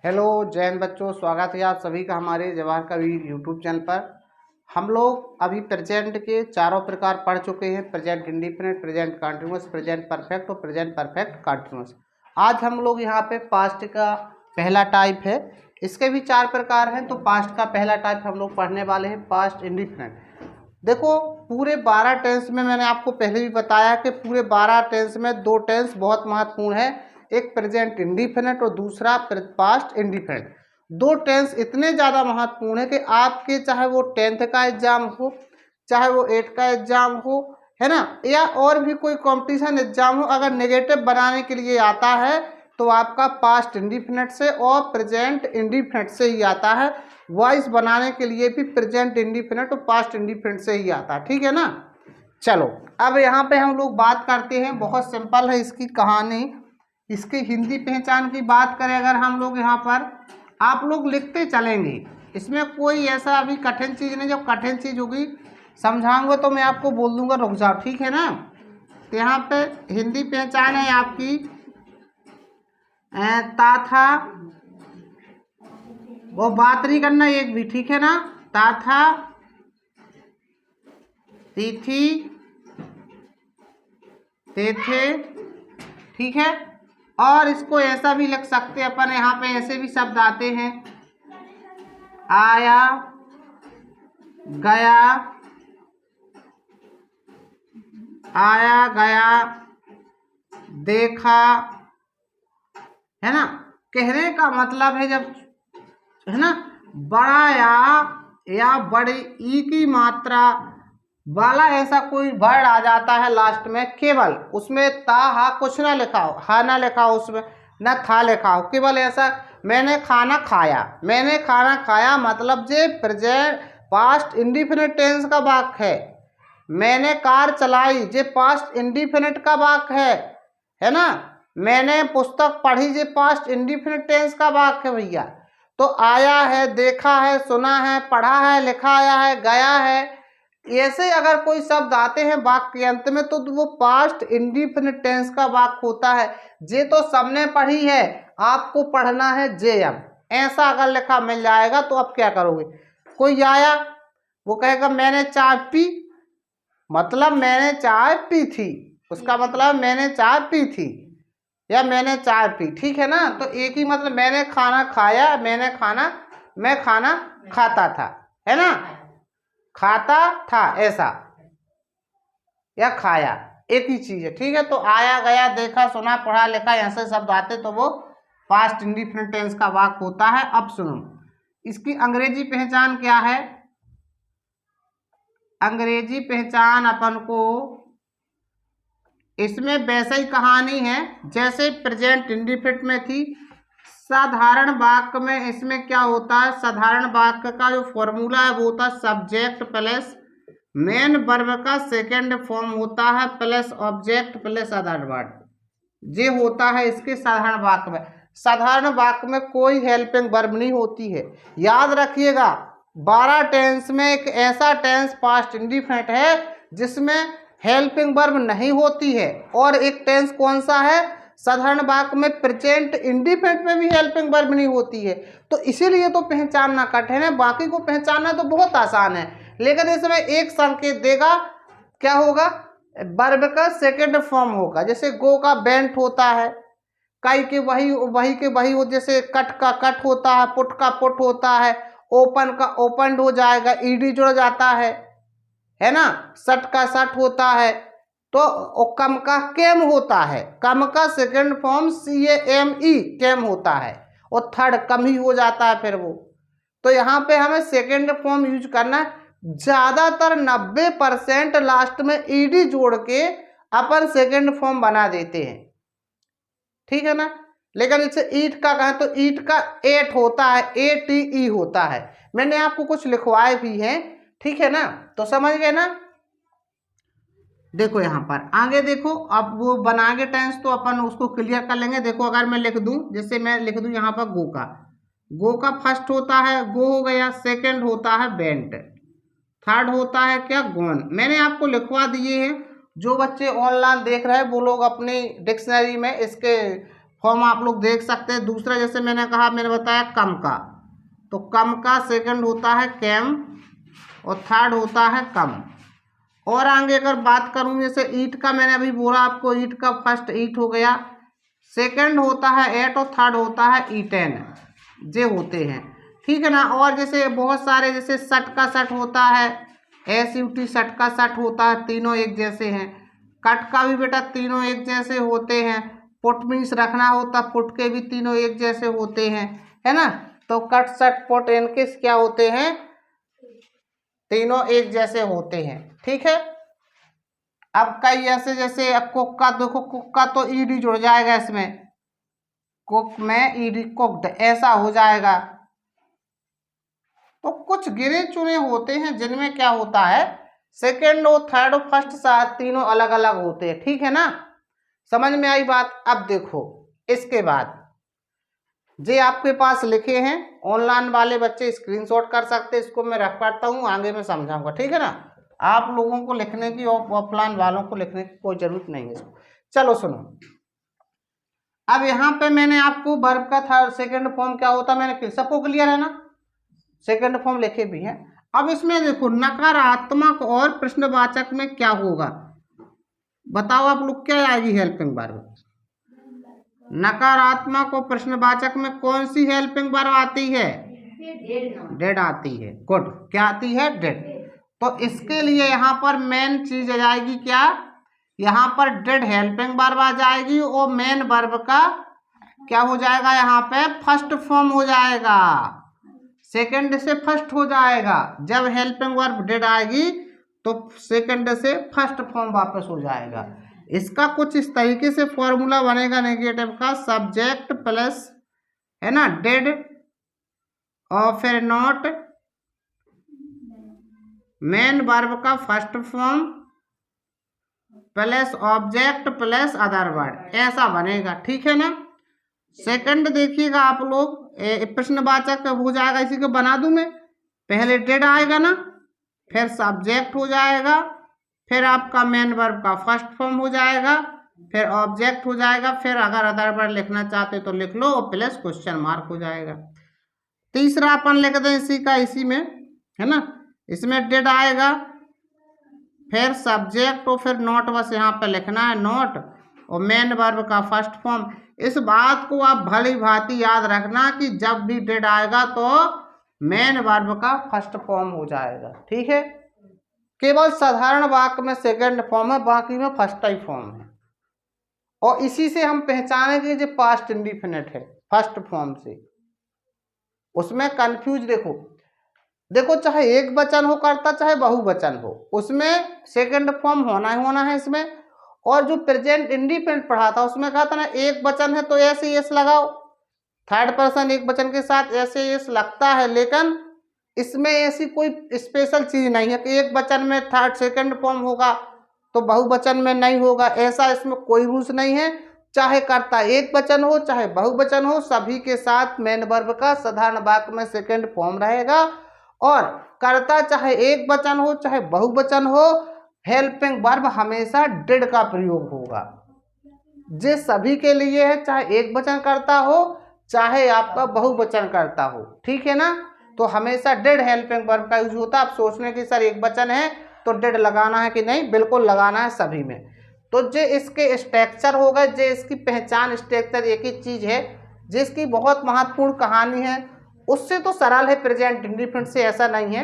Hello जय हिंद बच्चों, स्वागत है आप सभी का हमारे जवाहर कवि यूट्यूब चैनल पर। हम लोग अभी प्रेजेंट के चारों प्रकार पढ़ चुके हैं। Present indefinite, present continuous, present perfect और प्रेजेंट परफेक्ट कंटिन्यूअस। आज हम लोग यहाँ पे पास्ट का पहला टाइप है। इसके भी चार प्रकार हैं, तो पास्ट का पहला टाइप हम लोग पढ़ने वाले हैं, पास्ट इंडिफिनिट। देखो, पूरे 12 टेंस में मैंने आपको पहले भी बताया कि पूरे 12 टेंस में दो टेंस बहुत महत्वपूर्ण है, एक प्रेजेंट इंडिफिनिट और दूसरा पास्ट इंडिफिनिट। दो टेंस इतने ज़्यादा महत्वपूर्ण है कि आपके चाहे वो 10th का एग्जाम हो, चाहे वो 8 का एग्जाम हो, है ना, या और भी कोई कंपटीशन एग्जाम हो, अगर नेगेटिव बनाने के लिए आता है तो आपका पास्ट इंडिफिनिट से और प्रेजेंट इंडिफिनिट से ही आता है। वॉइस बनाने के लिए भी प्रेजेंट इंडिफिनिट और पास्ट इंडिफिनिट से ही आता है, ठीक है ना। चलो, अब यहाँ पे हम लोग बात करते हैं, बहुत सिंपल है इसकी कहानी। इसकी हिंदी पहचान की बात करें अगर हम लोग यहाँ पर, आप लोग लिखते चलेंगे, इसमें कोई ऐसा अभी कठिन चीज़ नहीं। जब कठिन चीज़ होगी समझाऊंगा तो मैं आपको बोल दूंगा रुक जाओ, ठीक है ना। तो यहाँ पे हिंदी पहचान है आपकी ता था, वो बात नहीं करना एक भी, ठीक है ना। ता था, तिथि, ते थे, ठीक है। और इसको ऐसा भी लिख सकते हैं अपन, यहाँ पे ऐसे भी शब्द आते हैं, आया, गया, आया गया, देखा, है ना। कहने का मतलब है जब, है ना, बड़ा या बड़ी ई की मात्रा वाला ऐसा कोई वर्ड आ जाता है लास्ट में, केवल उसमें ता हा कुछ ना लिखा हो, हा ना लिखा हो, उसमें ना था लिखा हो, केवल ऐसा मैंने खाना खाया, मैंने खाना खाया मतलब जे प्रेजेंट पास्ट इंडिफिनिट टेंस का वाक्य है। मैंने कार चलाई, जे पास्ट इंडिफिनिट का वाक्य है ना। मैंने पुस्तक पढ़ी, जे पास्ट इंडिफिनिट टेंस का वाक्य है भैया। तो आया है, देखा है, सुना है, पढ़ा है, लिखा आया है, गया है, ऐसे अगर कोई शब्द आते हैं वाक्य के अंत में तो वो पास्ट इंडिफिनिट टेंस का वाक्य होता है। जे तो सबने पढ़ी है, आपको पढ़ना है जे अब, ऐसा अगर लिखा मिल जाएगा तो अब क्या करोगे। कोई आया, वो कहेगा मैंने चाय पी, मतलब मैंने चाय पी थी, उसका मतलब मैंने चाय पी थी या मैंने चाय पी, ठीक है ना। तो एक ही मतलब, मैंने खाना खाया, मैं खाना खाता था, है ना, खाता था ऐसा, या खाया, एक ही चीज है, ठीक है। तो आया, गया, देखा, सुना, पढ़ा, लिखा, ऐसे शब्द आते तो वो पास्ट इंडिफिनिट टेंस का वाक्य होता है। अब सुनो, इसकी अंग्रेजी पहचान क्या है। अंग्रेजी पहचान अपन को, इसमें वैसे ही कहानी है जैसे प्रेजेंट इंडिफिनिट में थी। साधारण वाक्य में इसमें क्या होता है, साधारण वाक्य का जो फॉर्मूला है वो होता है सब्जेक्ट प्लस मेन वर्ब का सेकंड फॉर्म होता है plus object plus other word, ये होता है इसके साधारण वाक्य में। साधारण वाक्य में कोई हेल्पिंग वर्ब नहीं होती है, याद रखिएगा। 12 टेंस में एक ऐसा टेंस पास्ट इंडिफिनिट है जिसमें हेल्पिंग वर्ब नहीं होती है, और एक टेंस कौन सा है, साधारण वाक्य में प्रेजेंट इंडिफिनिट में भी हेल्पिंग वर्ब नहीं होती है। तो इसीलिए तो पहचानना कठिन है, बाकी को पहचानना तो बहुत आसान है, लेकिन इसमें एक संकेत देगा, क्या होगा, वर्ब का सेकंड फॉर्म होगा। जैसे गो का बेंट होता है, कई के वही के वही हो, जैसे कट का कट होता है, पुट का पुट होता है, ओपन का ओपनड हो जाएगा, ईडी जुड़ जाता है ना, सट का सट होता है। तो कम का केम होता है, कम का सेकंड फॉर्म CAME केम होता है, और थर्ड कम ही हो जाता है फिर वो। तो यहाँ पे हमें सेकंड फॉर्म यूज करना है। ज्यादातर 90% लास्ट में ईडी जोड़ के अपन सेकंड फॉर्म बना देते हैं, ठीक है ना। लेकिन इसे ईट का कहें तो ईट का एट होता है, ATE होता है। मैंने आपको कुछ लिखवाए भी हैं, ठीक है ना, तो समझ गए ना। देखो यहाँ पर आगे देखो, अब वो बनागे टेंस तो अपन उसको क्लियर कर लेंगे। देखो अगर मैं लिख दूं, जैसे मैं लिख दूं यहाँ पर गो का फर्स्ट होता है गो हो गया, सेकंड होता है बेंट, थर्ड होता है क्या, गोन। मैंने आपको लिखवा दिए हैं, जो बच्चे ऑनलाइन देख रहे हैं वो लोग अपनी डिक्शनरी में इसके फॉर्म आप लोग देख सकते हैं। दूसरा जैसे मैंने कहा, मैंने बताया कम का, तो कम का सेकंड होता है कैम और थर्ड होता है कम। और आगे अगर बात करूँ जैसे ईट का, मैंने अभी बोला आपको, ईट का फर्स्ट ईट हो गया, सेकंड होता है एट और थर्ड होता है ईटेन, जे होते हैं, ठीक है ना। और जैसे बहुत सारे जैसे सट का सट होता है, SUT सट का सट होता है, तीनों एक जैसे हैं। कट का भी बेटा तीनों एक जैसे होते हैं। पुट मीन्स रखना होता, पुट के भी तीनों एक जैसे होते हैं, है ना। तो कट सट पुट इनके क्या होते हैं, तीनों एक जैसे होते हैं, ठीक है। अब कई ऐसे जैसे अब कुक का देखो, कुक का तो ईडी जुड़ जाएगा इसमें, कुक में ईडी, कुक्ड ऐसा हो जाएगा। तो कुछ गिने चुने होते हैं जिनमें क्या होता है, सेकेंड और थर्ड और फर्स्ट तीनों अलग अलग होते हैं, ठीक है ना। समझ में आई बात। अब देखो इसके बाद जे आपके पास लिखे हैं, ऑनलाइन वाले बच्चे स्क्रीनशॉट कर सकते हैं, इसको मैं रख पाता हूँ, आगे मैं समझाऊंगा, ठीक है ना। आप लोगों को लिखने की और ऑफलाइन वालों को लिखने की कोई जरूरत नहीं है। चलो सुनो, अब यहाँ पे मैंने आपको वर्ब का थर्ड सेकंड फॉर्म क्या होता है, मैंने सबको क्लियर है ना, सेकंड फॉर्म लिखे भी हैं। अब इसमें देखो नकारात्मक और प्रश्नवाचक में क्या होगा, बताओ आप लोग, क्या आएगी हेल्पिंग वर्ब। नकारात्मक और प्रश्नवाचक में कौन सी हेल्पिंग वर्ब आती है, डेड आती है। गुड, क्या आती है, डेड। तो इसके लिए यहाँ पर मेन चीज आ जाएगी क्या, यहाँ पर डेड हेल्पिंग वर्ब आ जाएगी और मेन वर्ब का क्या हो जाएगा, यहाँ पे फर्स्ट फॉर्म हो जाएगा, सेकंड से फर्स्ट हो जाएगा। जब हेल्पिंग वर्ब डेड आएगी तो सेकंड से फर्स्ट फॉर्म वापस हो जाएगा। इसका कुछ इस तरीके से फॉर्मूला बनेगा नेगेटिव का, सब्जेक्ट प्लस, है ना, डेड और फिर नॉट, मेन वर्ब का first form plus object plus other word, ऐसा बनेगा, ठीक है ना। सेकंड देखिएगा आप लोग, प्रश्नवाचक हो जाएगा, इसी को बना दूं मैं, पहले डेड आएगा ना, फिर सब्जेक्ट हो जाएगा, फिर आपका मेन वर्ब का फर्स्ट फॉर्म हो जाएगा, फिर ऑब्जेक्ट हो जाएगा, फिर अगर अदर वर्ड लिखना चाहते तो लिख लो और प्लस क्वेश्चन मार्क हो जाएगा। तीसरा अपन लिख दें इसी का, इसी में, है ना, इसमें डेड आएगा, फिर सब्जेक्ट और फिर नॉट, बस यहाँ पे लिखना है नॉट और मेन वर्ब का फर्स्ट फॉर्म। इस बात को आप भली भांति याद रखना कि जब भी डेड आएगा तो मेन वर्ब का फर्स्ट फॉर्म हो जाएगा, ठीक है। केवल साधारण वाक्य में सेकंड फॉर्म है, बाकी में फर्स्ट ही फॉर्म है। और इसी से हम पहचानेंगे जो पास्ट इंडिफिनिट है फर्स्ट फॉर्म से। उसमें कंफ्यूज देखो चाहे एक वचन हो करता, चाहे बहुवचन हो, उसमें सेकंड फॉर्म होना ही होना है इसमें। और जो प्रेजेंट इंडिफिनिट पढ़ा था उसमें कहा था ना, एक वचन है तो ऐसे एस लगाओ, थर्ड पर्सन एक वचन के साथ ऐसे एस लगता है, लेकिन इसमें ऐसी कोई स्पेशल चीज नहीं है कि एक वचन में थर्ड सेकंड फॉर्म होगा तो बहुवचन में नहीं होगा, ऐसा इसमें कोई रूल्स नहीं है। चाहे कर्ता एक वचन हो चाहे बहुवचन हो, सभी के साथ मेन वर्ब का साधारण वाक्य में सेकंड फॉर्म रहेगा। और कर्ता चाहे एक वचन हो चाहे बहुवचन हो, हेल्पिंग वर्ब हमेशा डिड का प्रयोग होगा। जे सभी के लिए है, चाहे एक वचन करता हो चाहे आपका बहुवचन करता हो, ठीक है ना। तो हमेशा डिड हेल्पिंग वर्ब का यूज होता है। आप सोचने की सर एक वचन है तो डिड लगाना है कि नहीं, बिल्कुल लगाना है सभी में। तो जे इसके स्ट्रक्चर हो गए, जे इसकी पहचान स्ट्रक्चर एक ही चीज है, जिसकी बहुत महत्वपूर्ण कहानी है, उससे तो सरल है, प्रेजेंट इंडिफिनिट से ऐसा नहीं है।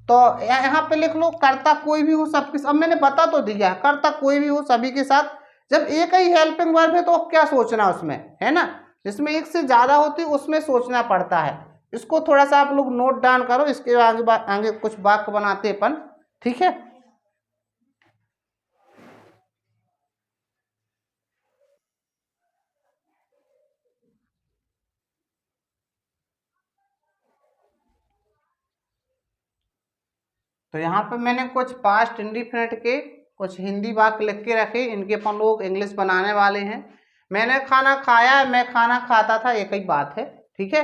तो यहाँ पे लिख लो कर्ता कोई भी हो सबके साथ, अब मैंने बता तो दिया है, कर्ता कोई भी हो सभी के साथ। जब एक ही हेल्पिंग वर्ब है तो क्या सोचना उसमें, है ना। जिसमें एक से ज्यादा होती है उसमें सोचना पड़ता है। इसको थोड़ा सा आप लोग नोट डाउन करो, इसके आगे कुछ वाक्य बनाते अपन, ठीक है। तो यहाँ पे मैंने कुछ पास्ट इंडिफिनिट के कुछ हिंदी वाक्य लिख के रखे, इनके अपन लोग इंग्लिश बनाने वाले हैं। मैंने खाना खाया, मैं खाना खाता था, एक ही बात है, ठीक है।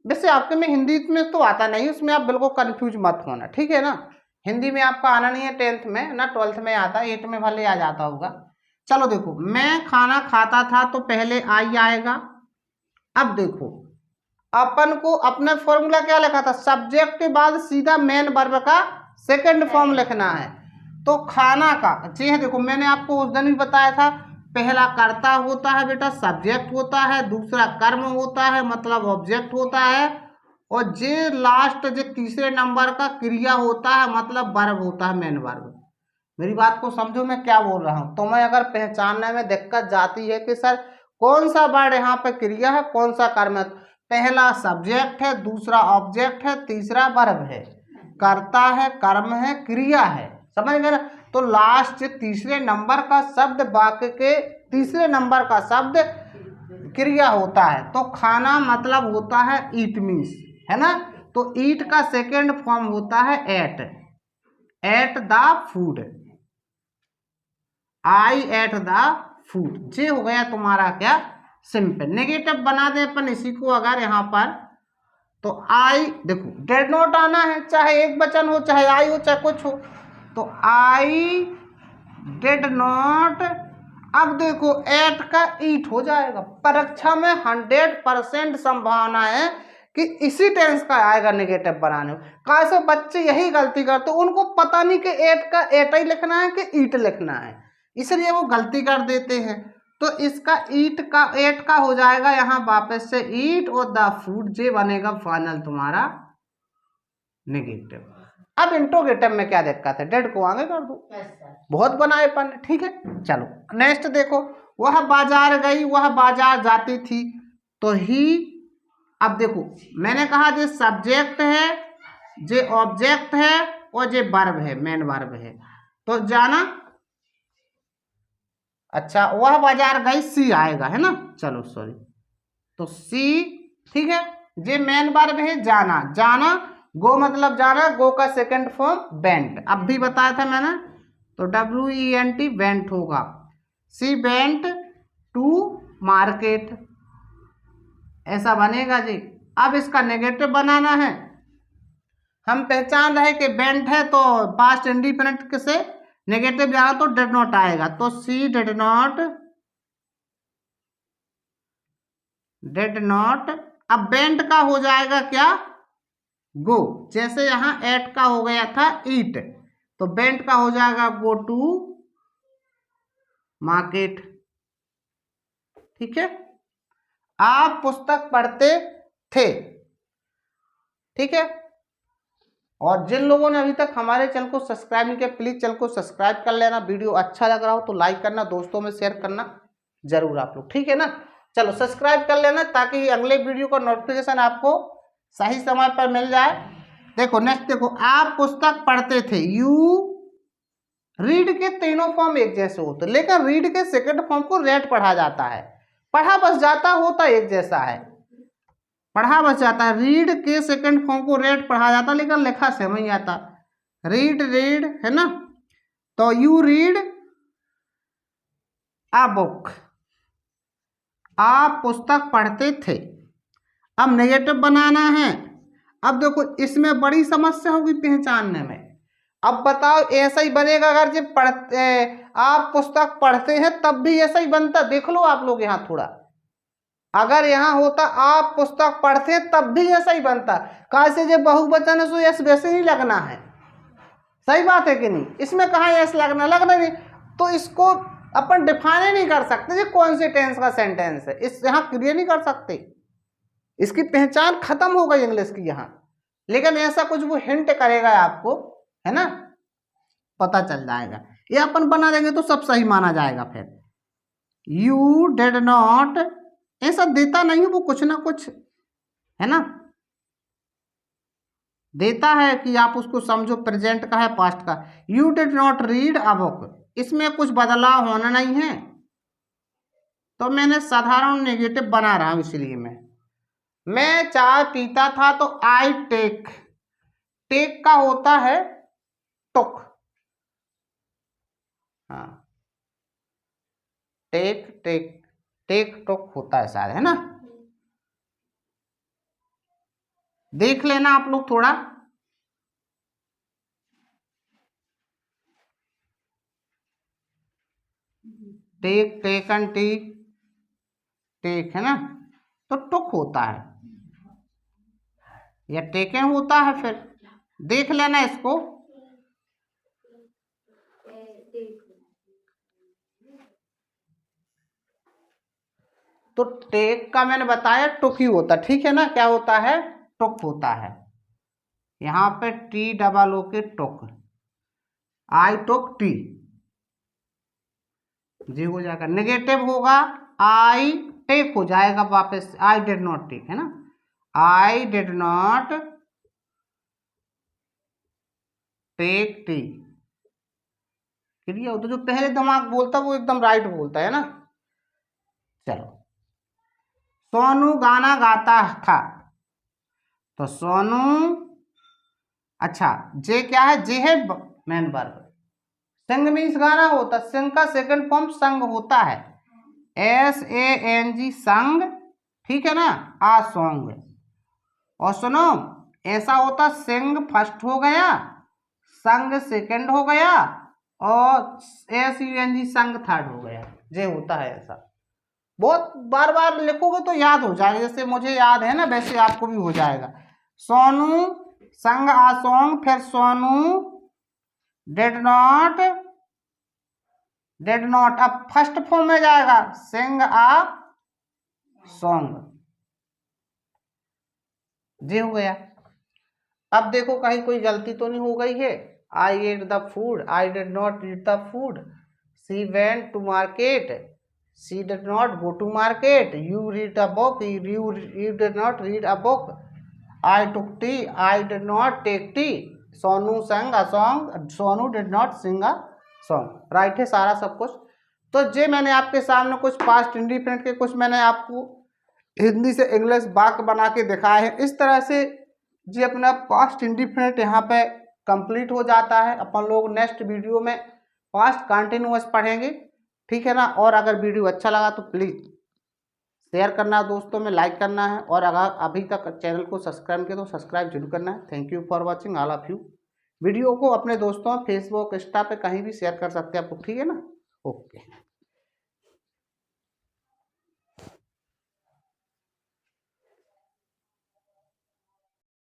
वैसे आपके में हिंदी में तो आता नहीं, उसमें आप बिल्कुल कंफ्यूज मत होना, ठीक है ना। हिंदी में आपका आना नहीं है 10th में ना, 12th में आता है, 8 में भले आ जाता होगा। चलो देखो, मैं खाना खाता था तो पहले आई आएगा। अब देखो, अपन को अपने फॉर्मूला क्या लिखा था, सब्जेक्ट के बाद सीधा मेन वर्ब का सेकंड फॉर्म लिखना है। तो खाना का जी है, देखो मैंने आपको उस दिन भी बताया था, पहला कर्ता होता है बेटा, सब्जेक्ट होता है, दूसरा कर्म होता है मतलब ऑब्जेक्ट होता है, और जे लास्ट जो तीसरे नंबर का क्रिया होता है मतलब वर्ब होता है, मेन वर्ब। मेरी बात को समझो मैं क्या बोल रहा हूँ। तुम्हें अगर पहचानने में दिक्कत जाती है कि सर कौन सा वर्ड यहाँ पे क्रिया है, कौन सा कर्म है, पहला सब्जेक्ट है, दूसरा ऑब्जेक्ट है, तीसरा वर्ब है, कर्ता है, कर्म है, क्रिया है, समझ गए ना। तो लास्ट तीसरे नंबर का शब्द वाक्य के तीसरे नंबर का शब्द क्रिया होता है। तो खाना मतलब होता है ईट मीन्स, है ना। तो ईट का सेकेंड फॉर्म होता है eight the food, I ate the food. ये हो गया तुम्हारा क्या, सिंपल। नेगेटिव बना दे अपन इसी को अगर यहाँ पर, तो आई देखो डेड नॉट आना है, चाहे एक वचन हो, चाहे आई हो, चाहे कुछ हो। तो आई डिड नॉट, अब देखो एट का ईट हो जाएगा। परीक्षा में 100% संभावना है कि इसी टेंस का आएगा नेगेटिव बनाने में। कैसे बच्चे यही गलती करते, उनको पता नहीं कि एट का एट ही लिखना है कि ईट लिखना है, इसलिए वो गलती कर देते हैं। तो इसका ईट का एट का हो जाएगा यहाँ वापस से ईट, और द फूड जे बनेगा फाइनल तुम्हारा नेगेटिव। अब इंट्रोगेटिव में क्या दिक्कत है, डेड को आगे कर दो, बहुत बनाए पन, ठीक है। चलो नेक्स्ट देखो, वह बाजार गई, वह बाजार जाती थी, तो ही। अब देखो मैंने कहा जे सब्जेक्ट है, जे ऑब्जेक्ट है, और जे वर्ब है, मेन वर्ब है। तो जाना, अच्छा वह बाजार गई, सी आएगा, है ना। चलो सॉरी, तो सी, ठीक है। जे मेन वर्ब है जाना, जाना गो मतलब जाना, गो का सेकंड फॉर्म वेंट, अब भी बताया था मैंने। तो WENT वेंट होगा, सी वेंट टू मार्केट, ऐसा बनेगा जी। अब इसका नेगेटिव बनाना है, हम पहचान रहे कि वेंट है तो पास्ट इंडिपेंडेंट से नेगेटिव जाएगा तो डिड नॉट आएगा, तो सी डिड नॉट। अब वेंट का हो जाएगा क्या, गो, जैसे यहां एट का हो गया था ईट, तो वेंट का हो जाएगा गो टू मार्केट, ठीक है। आप पुस्तक पढ़ते थे, ठीक है। और जिन लोगों ने अभी तक हमारे चैनल को सब्सक्राइब नहीं किया, प्लीज चैनल को सब्सक्राइब कर लेना। वीडियो अच्छा लग रहा हो तो लाइक करना, दोस्तों में शेयर करना जरूर आप लोग, ठीक है ना। चलो सब्सक्राइब कर लेना ताकि अगले वीडियो का नोटिफिकेशन आपको सही समय पर मिल जाए। देखो नेक्स्ट देखो, आप पुस्तक पढ़ते थे, यू रीड के तीनों फॉर्म एक जैसे होते, लेकिन रीड के सेकंड फॉर्म को रेड पढ़ा जाता है, पढ़ा बस जाता होता एक जैसा है, पढ़ा बस जाता है। रीड के सेकंड फॉर्म को रेड पढ़ा जाता, लेकिन लिखा सेम ही आता, रीड रीड, है ना। तो यू रीड अ बुक, आप पुस्तक पढ़ते थे। अब नेगेटिव बनाना है, अब देखो इसमें बड़ी समस्या होगी पहचानने में। अब बताओ ऐसा ही बनेगा, अगर जब पढ़ते आप पुस्तक पढ़ते हैं तब भी ऐसा ही बनता, देख लो आप लोग यहाँ थोड़ा, अगर यहाँ होता आप पुस्तक पढ़ते तब भी ऐसा ही बनता, कैसे जब बहुवचन है तो यस वैसे ही लगना है, सही बात है कि नहीं। इसमें कहाँ यस लगना नहीं, तो इसको अपन डिफाइन नहीं कर सकते ये कौन से टेंस का सेंटेंस है, इस यहाँ क्लियर नहीं कर सकते, इसकी पहचान खत्म हो गई इंग्लिश की यहाँ। लेकिन ऐसा कुछ वो हिंट करेगा आपको, है ना, पता चल जाएगा, ये अपन बना देंगे तो सब सही माना जाएगा। फिर यू डिड नॉट, ऐसा देता नहीं है वो, कुछ ना कुछ है ना देता है कि आप उसको समझो, प्रेजेंट का है पास्ट का। You did not read a book, इसमें कुछ बदलाव होना नहीं है, तो मैंने साधारण नेगेटिव बना रहा हूं, इसलिए मैं चाय पीता था, तो आई टेक, टेक का होता है टुक, हाँ टेक टेक टेक टुक होता है शायद, है ना। देख लेना आप लोग थोड़ा, टेक, टेकन, टेक, टेक है ना, तो टुक होता है या टेकन होता है। फिर देख लेना इसको। तो टेक का मैंने बताया टुक ही होता, ठीक है ना, क्या होता है, टुक होता है। यहाँ पे टी डबल ओ के टुक, आई टुक टी, जी हो जाएगा। नेगेटिव होगा आई टेक हो जाएगा वापस, आई डिड नॉट टेक है ना, I did not take tea. Clear हो? तो जो पहले दिमाग बोलता है वो एकदम राइट बोलता है ना। चलो, सोनू गाना गाता था, तो सोनू, अच्छा जे क्या है, जे है मेन वर्ब। सिंग मीन्स गाना होता, सिंग का सेकंड फॉर्म संग होता है, SANG संग, ठीक है ना, आ सॉन्ग। और सुनो, ऐसा होता सिंग फर्स्ट हो गया, संग सेकंड हो गया, और SUNG संग थर्ड हो गया, ये होता है ऐसा। बहुत बार बार लिखोगे तो याद हो जाएगा, जैसे मुझे याद है ना वैसे आपको भी हो जाएगा। सोनू संग आ सॉन्ग, फिर Sonu did not, did not अब फर्स्ट फॉर्म में जाएगा, सिंग आ सॉन्ग, जी हो गया। अब देखो कहीं कोई गलती तो नहीं हो गई है। I ate the food, I did not eat the food, she went to market, she did not go to market, you read a book, you did not read a book, I took tea, I did not take tea, Sonu sang a song, Sonu did not sing a song. Right है सारा सब कुछ। तो जे मैंने आपके सामने कुछ past indefinite के कुछ मैंने आपको हिंदी से इंग्लिश वाक्य बना के दिखाए हैं। इस तरह से जी अपना पास्ट इंडिफिनिट यहाँ पे कंप्लीट हो जाता है। अपन लोग नेक्स्ट वीडियो में पास्ट कंटिन्यूअस पढ़ेंगे, ठीक है ना। और अगर वीडियो अच्छा लगा तो प्लीज़ शेयर करना, दोस्तों में लाइक करना है, और अगर अभी तक चैनल को सब्सक्राइब किया तो सब्सक्राइब जरूर करना है। Thank you for watching all of you. Video को अपने दोस्तों फेसबुक इंस्टा पे कहीं भी शेयर कर सकते हैं आप, ठीक है ना। ओके।